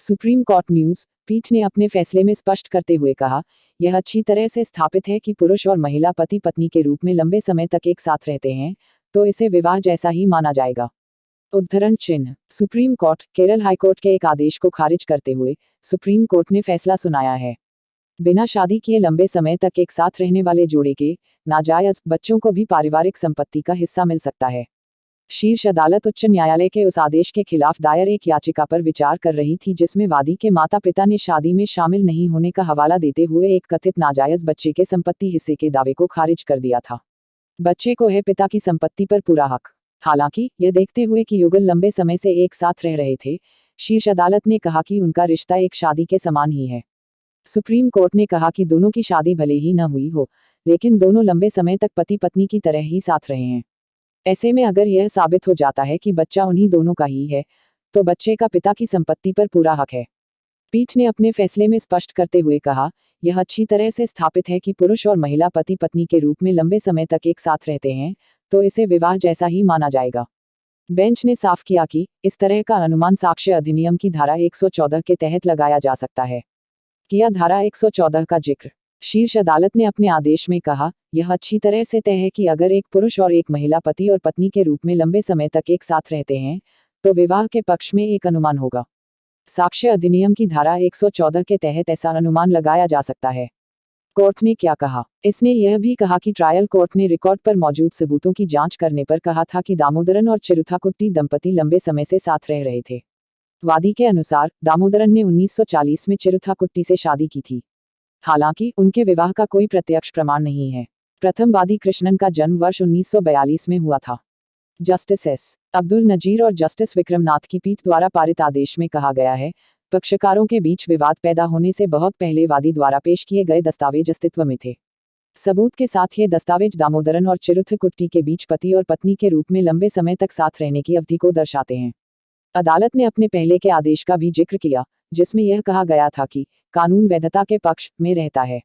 Supreme court news पीठ ने अपने फैसले में स्पष्ट करते हुए कहा, यह अच्छी तरह से स्थापित है कि पुरुष और महिला पति पत्नी के रूप में लंबे समय तक एक साथ रहते हैं, तो इसे विवाह जैसा ही माना जाएगा। उद्धरण चिन्ह सुप्रीम कोर्ट केरल हाईकोर्ट के एक आदेश को खारिज करते हुए सुप्रीम कोर्ट ने फैसला सुनाया है। बिना शादी किए लंबे समय तक एक साथ रहने वाले जोड़े के नाजायज बच्चों को भी पारिवारिक संपत्ति का हिस्सा मिल सकता है। शीर्ष अदालत उच्च न्यायालय के उस आदेश के खिलाफ दायर एक याचिका पर विचार कर रही थी जिसमें वादी के माता पिता ने शादी में शामिल नहीं होने का हवाला देते हुए एक कथित नाजायज बच्चे के संपत्ति हिस्से के दावे को खारिज कर दिया था। बच्चे को है पिता की संपत्ति पर पूरा हक। हालांकि यह देखते हुए कि युगल लंबे समय से एक साथ रह रहे थे, शीर्ष अदालत ने कहा कि उनका रिश्ता एक शादी के समान ही है। सुप्रीम कोर्ट ने कहा कि दोनों की शादी भले ही न हुई हो, लेकिन दोनों लंबे समय तक पति पत्नी की तरह ही साथ रहे हैं। ऐसे में अगर यह साबित हो जाता है कि बच्चा उन्हीं दोनों का ही है, तो बच्चे का पिता की संपत्ति पर पूरा हक है। पीठ ने अपने फैसले में स्पष्ट करते हुए कहा, यह अच्छी तरह से स्थापित है कि पुरुष और महिला पति पत्नी के रूप में लंबे समय तक एक साथ रहते हैं, तो इसे विवाह जैसा ही माना जाएगा। बेंच ने साफ किया कि इस तरह का अनुमान साक्ष्य अधिनियम की धारा 114 के तहत लगाया जा सकता है। किया धारा 114 का जिक्र। शीर्ष अदालत ने अपने आदेश में कहा, यह अच्छी तरह से तय है कि अगर एक पुरुष और एक महिला पति और पत्नी के रूप में लंबे समय तक एक साथ रहते हैं, तो विवाह के पक्ष में एक अनुमान होगा। साक्ष्य अधिनियम की धारा 114 के तहत ऐसा अनुमान लगाया जा सकता है। कोर्ट ने क्या कहा? इसने यह भी कहा कि ट्रायल कोर्ट ने रिकॉर्ड पर मौजूद सबूतों की जांच करने पर कहा था कि दामोदरन और चिरुथाकुट्टी दंपति लंबे समय से साथ रह रहे थे। वादी के अनुसार दामोदरन ने 1940 में चिरुथाकुट्टी से शादी की थी। हालांकि उनके विवाह का कोई प्रत्यक्ष प्रमाण नहीं है। प्रथम वादी कृष्णन का जन्म वर्ष 1942 में हुआ था। Justice S. अब्दुल नजीर और जस्टिस विक्रमनाथ की पीठ द्वारा पारित आदेश में कहा गया है, पक्षकारों के बीच विवाद पैदा होने से बहुत पहले वादी द्वारा पेश किए गए दस्तावेज अस्तित्व में थे। सबूत के साथ ये दस्तावेज दामोदरन और चिरुथकुट्टी के बीच पति और पत्नी के रूप में लंबे समय तक साथ रहने की अवधि को दर्शाते हैं। अदालत ने अपने पहले के आदेश का भी जिक्र किया, जिसमें यह कहा गया था कि कानून वैधता के पक्ष में रहता है।